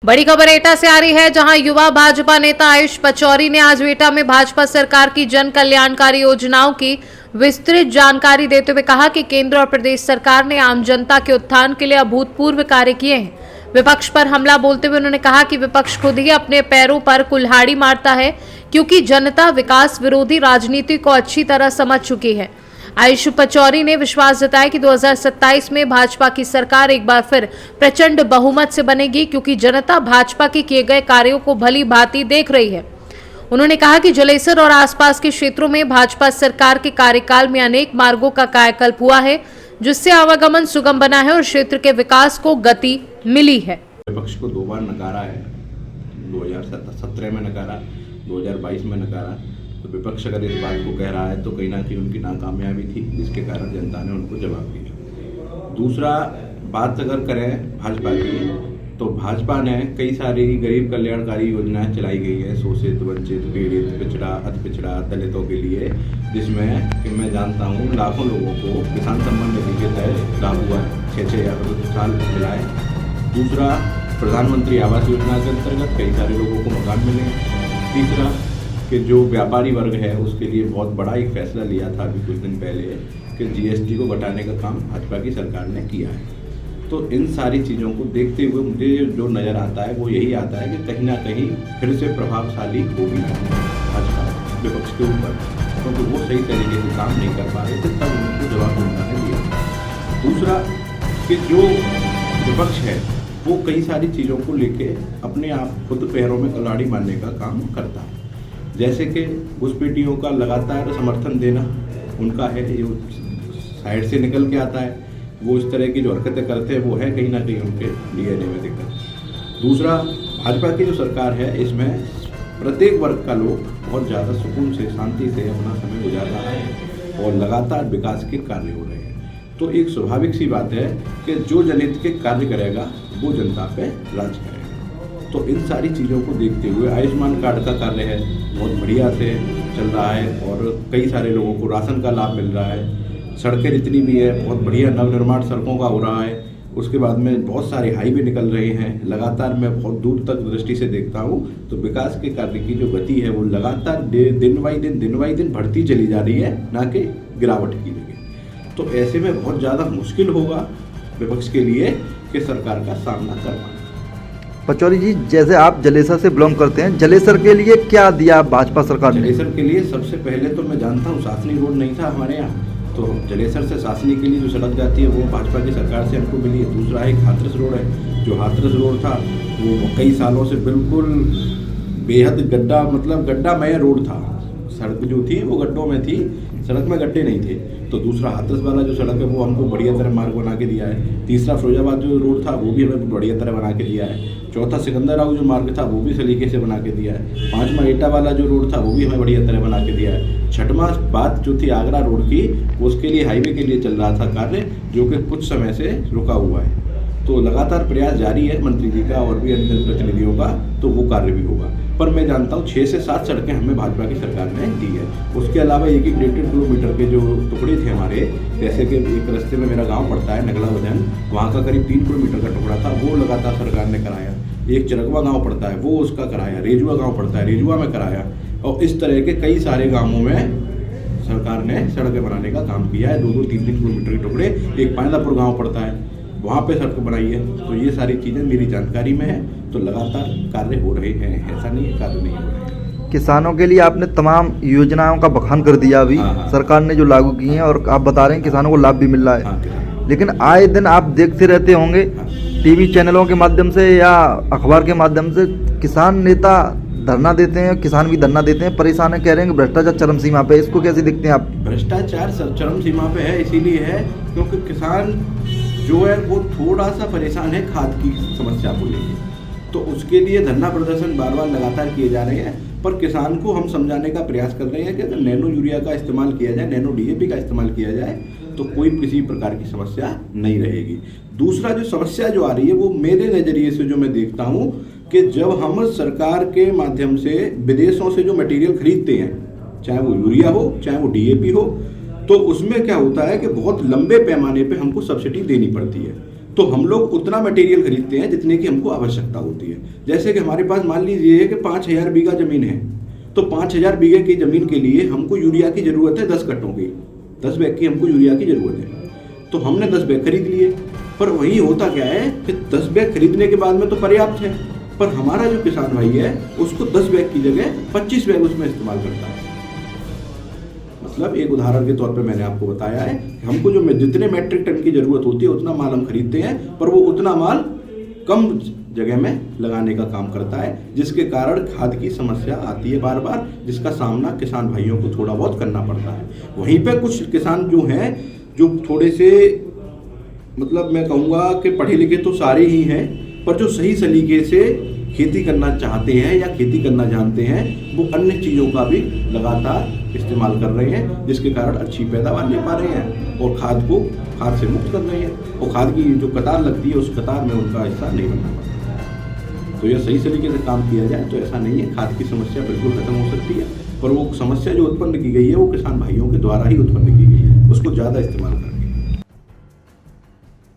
बड़ी खबर एटा से आ रही है, जहां युवा भाजपा नेता आयुष पचौरी ने आज एटा में भाजपा सरकार की जन कल्याणकारी योजनाओं की विस्तृत जानकारी देते हुए कहा कि केंद्र और प्रदेश सरकार ने आम जनता के उत्थान के लिए अभूतपूर्व कार्य किए हैं। विपक्ष पर हमला बोलते हुए उन्होंने कहा कि विपक्ष खुद ही अपने पैरों पर कुल्हाड़ी मारता है, क्योंकि जनता विकास विरोधी राजनीति को अच्छी तरह समझ चुकी है। आयुष पचौरी ने विश्वास जताया कि 2027 में भाजपा की सरकार एक बार फिर प्रचंड बहुमत से बनेगी, क्योंकि जनता भाजपा के किए गए कार्यों को भली भांति देख रही है। उन्होंने कहा कि जलेसर और आसपास के क्षेत्रों में भाजपा सरकार के कार्यकाल में अनेक मार्गों का कायाकल्प हुआ है, जिससे आवागमन सुगम बना है और क्षेत्र के विकास को गति मिली है। विपक्ष को 2 बार नकारा है, 2017 में नकारा, 2022 में नकारा। तो विपक्ष अगर इस बात को कह रहा है तो कहीं ना कहीं उनकी नाकामयाबी थी, जिसके कारण जनता ने उनको जवाब दिया। दूसरा बात अगर करें भाजपा की, तो भाजपा ने कई सारी गरीब कल्याणकारी योजनाएं चलाई गई है, शोषित, वंचित, पीड़ित, पिछड़ा, अति पिछड़ा, दलितों के लिए, जिसमें कि मैं जानता हूँ लाखों लोगों को किसान सम्मान निधि के तहत लाभ हुआ है, 6-6 साल मिला है। दूसरा, प्रधानमंत्री आवास योजना के अंतर्गत कई सारे लोगों को मकान मिले। तीसरा, कि जो व्यापारी वर्ग है उसके लिए बहुत बड़ा एक फैसला लिया था अभी कुछ दिन पहले कि जीएसटी को घटाने का काम भाजपा की सरकार ने किया है। तो इन सारी चीज़ों को देखते हुए मुझे जो नज़र आता है वो यही आता है कि कहीं ना कहीं फिर से प्रभावशाली होगी भाजपा विपक्ष के ऊपर, क्योंकि वो सही तरीके से काम नहीं कर पा रहे थे, तब उनको जवाब जनता ने दिया। दूसरा, कि जो विपक्ष है वो कई सारी चीज़ों को लेके अपने आप खुद पैरों में कुल्हाड़ी मारने का काम करता है, जैसे कि घुसपैठियों का लगातार समर्थन देना उनका है, जो साइड से निकल के आता है, वो इस तरह की जो हरकतें करते हैं वो है कहीं ना कहीं उनके डीएनए में दिक्कत। दूसरा, भाजपा की जो सरकार है इसमें प्रत्येक वर्ग का लोग बहुत ज़्यादा सुकून से, शांति से अपना समय गुजार रहा है और लगातार विकास के कार्य हो रहे हैं। तो एक स्वाभाविक सी बात है कि जो जनहित के कार्य करेगा वो जनता पे राज करेगा। तो इन सारी चीज़ों को देखते हुए आयुष्मान कार्ड का कार्य है बहुत बढ़िया से चल रहा है और कई सारे लोगों को राशन का लाभ मिल रहा है। सड़कें जितनी भी है बहुत बढ़िया नवनिर्माण सड़कों का हो रहा है। उसके बाद में बहुत सारे हाईवे निकल रहे हैं। लगातार मैं बहुत दूर तक दृष्टि से देखता हूँ तो विकास के कार्य की जो गति है वो लगातार दिन बाई दिन बढ़ती चली जा रही है, ना कि गिरावट की जगह। तो ऐसे में बहुत ज़्यादा मुश्किल होगा विपक्ष के लिए कि सरकार का सामना कर पाना। पचौरी जी, जैसे आप जलेसर से बिलोंग करते हैं, जलेसर के लिए क्या दिया भाजपा सरकार ने? जलेसर के लिए सबसे पहले तो मैं जानता हूँ शासनिक रोड नहीं था हमारे यहाँ, तो जलेसर से शासनिक के लिए जो सड़क जाती है वो भाजपा की सरकार से हमको मिली है। दूसरा एक हाथरस रोड है, जो हाथरस रोड था वो कई सालों से बिल्कुल बेहद गड्ढा, मतलब गड्ढामय रोड था। सड़क जो थी वो गड्ढों में थी, सड़क में गड्ढे नहीं थे। तो दूसरा हाथरस वाला जो सड़क है वो हमको बढ़िया तरह मार्ग बना के दिया है। तीसरा फिरोजाबाद जो रोड था वो भी हमें बढ़िया तरह बना के दिया है। चौथा सिकंदराबाद जो मार्ग था वो भी सलीके से बना के दिया है। 5वां एटा वाला जो रोड था वो भी हमें बढ़िया तरह बना के दिया है। 6वां बात जो थी आगरा रोड की, उसके लिए हाईवे के लिए चल रहा था कार्य, जो कि कुछ समय से रुका हुआ है। तो लगातार प्रयास जारी है मंत्री जी का और भी अन्य प्रतिनिधियों का, तो वो कार्य भी होगा। पर मैं जानता हूँ 6 से 7 सड़कें हमें भाजपा की सरकार ने दी है। उसके अलावा 1-1.5 किलोमीटर के जो टुकड़े थे हमारे, जैसे कि एक रास्ते में मेरा गांव पड़ता है नगला वजन, वहाँ का करीब 3 किलोमीटर का टुकड़ा था, वो लगातार सरकार ने कराया। एक चरकवा गाँव पड़ता है वो उसका कराया, रेजुआ गाँव पड़ता है रेजुआ में कराया, और इस तरह के कई सारे गाँवों में सरकार ने सड़कें बनाने का काम किया है। 2-2, 3-3 किलोमीटर के टुकड़े, एक पांडापुर गाँव पड़ता है वहाँ पे सड़क बनाई है। तो ये सारी चीज़ें मेरी जानकारी में है, तो लगातार कार्य हो रहे हैं, ऐसा नहीं है कार्य नहीं हो रहे। किसानों के लिए आपने तमाम योजनाओं का बखान कर दिया अभी। हाँ। सरकार ने जो लागू की हैं और आप बता रहे हैं किसानों को लाभ भी मिल रहा है। हाँ। लेकिन आए दिन आप देखते रहते होंगे टीवी चैनलों के माध्यम से या अखबार के माध्यम से, किसान नेता धरना देते हैं, किसान भी धरना देते हैं, परेशान है, कह रहे हैं कि भ्रष्टाचार चरम सीमा पे। इसको कैसे देखते हैं आप? भ्रष्टाचार चरम सीमा पे है, इसीलिए है क्योंकि किसान जो है वो थोड़ा सा परेशान है खाद की समस्या को लेकर। तो उसके लिए धरना प्रदर्शन बार बार लगातार किए जा रहे हैं, पर किसान को हम समझाने का प्रयास कर रहे हैं कि अगर नैनो यूरिया का इस्तेमाल किया जाए, नैनो डीएपी का इस्तेमाल किया जाए तो कोई किसी प्रकार की समस्या नहीं रहेगी। दूसरा जो समस्या जो आ रही है वो मेरे नज़रिए से जो मैं देखता हूँ कि जब हम सरकार के माध्यम से विदेशों से जो मटेरियल खरीदते हैं, चाहे वो यूरिया हो चाहे वो डीएपी हो, तो उसमें क्या होता है कि बहुत लंबे पैमाने पे हमको सब्सिडी देनी पड़ती है। तो हम लोग उतना मटेरियल खरीदते हैं जितने की हमको आवश्यकता होती है। जैसे कि हमारे पास मान लीजिए कि 5000 बीघा जमीन है, तो 5000 बीघे की जमीन के लिए हमको यूरिया की जरूरत है 10 कट्टों की, 10 बैग की हमको यूरिया की जरूरत है। तो हमने 10 बैग खरीद लिए, पर वही होता क्या है कि 10 बैग खरीदने के बाद में तो पर्याप्त है, पर हमारा जो किसान भाई है उसको 10 बैग की जगह 25 बैग उसमें इस्तेमाल करता है। मतलब एक उदाहरण के तौर पे मैंने आपको बताया है कि हमको जो जितने मैट्रिक टन की जरूरत होती है उतना माल हम खरीदते हैं, पर वो उतना माल कम जगह में लगाने का काम करता है, जिसके कारण खाद की समस्या आती है बार बार, जिसका सामना किसान भाइयों को थोड़ा बहुत करना पड़ता है। वहीं पे कुछ किसान जो हैं जो थोड़े से मतलब मैं कहूँगा कि पढ़े लिखे तो सारे ही हैं, पर जो सही सलीके से खेती करना चाहते हैं या खेती करना जानते हैं वो अन्य चीज़ों का भी लगातार इस्तेमाल कर रहे हैं, जिसके कारण अच्छी पैदावार ले पा रहे हैं और खाद से मुक्त कर रहे हैं, और खाद की जो कतार लगती है उस कतार में उनका हिस्सा नहीं बनना पड़ता। तो यह सही तरीके से काम किया जाए तो ऐसा नहीं है, खाद की समस्या बिल्कुल खत्म हो सकती है, पर वो समस्या जो उत्पन्न की गई है वो किसान भाइयों के द्वारा ही उत्पन्न की गई है, उसको ज़्यादा इस्तेमाल करना।